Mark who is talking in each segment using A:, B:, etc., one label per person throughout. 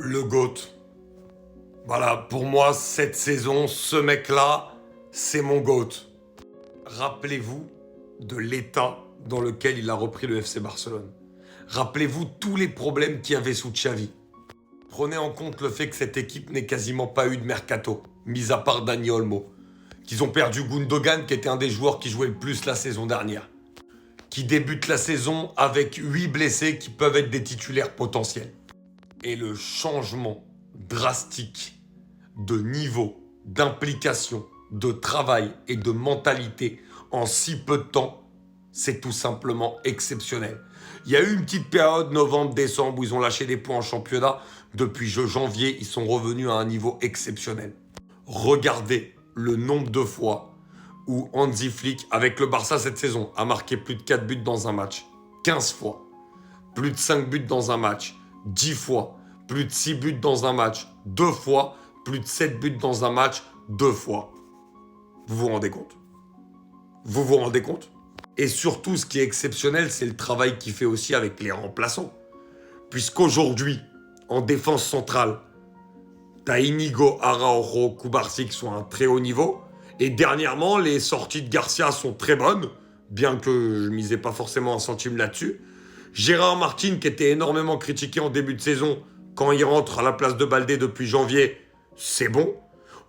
A: Le GOAT. Voilà, pour moi, cette saison, ce mec-là, c'est mon GOAT. Rappelez-vous de l'état dans lequel il a repris le FC Barcelone. Rappelez-vous tous les problèmes qu'il y avait sous Xavi. Prenez en compte le fait que cette équipe n'ait quasiment pas eu de mercato, mis à part Dani Olmo. Qu'ils ont perdu Gundogan, qui était un des joueurs qui jouait le plus la saison dernière. Qui débute la saison avec 8 blessés qui peuvent être des titulaires potentiels. Et le changement drastique de niveau, d'implication, de travail et de mentalité en si peu de temps, c'est tout simplement exceptionnel. Il y a eu une petite période, novembre-décembre, où ils ont lâché des points en championnat. Depuis janvier, ils sont revenus à un niveau exceptionnel. Regardez le nombre de fois où Hansi Flick, avec le Barça cette saison, a marqué plus de 4 buts dans un match. 15 fois. Plus de 5 buts dans un match. 10 fois. Plus de 6 buts dans un match. 2 fois. Plus de 7 buts dans un match. 2 fois. Vous vous rendez compte? Vous vous rendez compte? Et surtout, ce qui est exceptionnel, c'est le travail qu'il fait aussi avec les remplaçants. Puisqu'aujourd'hui, en défense centrale, t'as Inigo, Araujo, Kubarsi qui sont à un très haut niveau. Et dernièrement, les sorties de Garcia sont très bonnes, bien que je misais pas forcément un centime là-dessus. Gérard Martin, qui était énormément critiqué en début de saison, quand il rentre à la place de Baldé depuis janvier, c'est bon.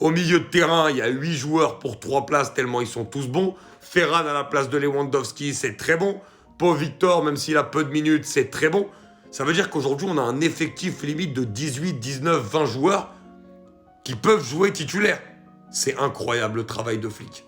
A: Au milieu de terrain, il y a 8 joueurs pour 3 places, tellement ils sont tous bons. Ferran à la place de Lewandowski, c'est très bon. Pau Victor, même s'il a peu de minutes, c'est très bon. Ça veut dire qu'aujourd'hui, on a un effectif limite de 18, 19, 20 joueurs qui peuvent jouer titulaire. C'est incroyable le travail de Flick.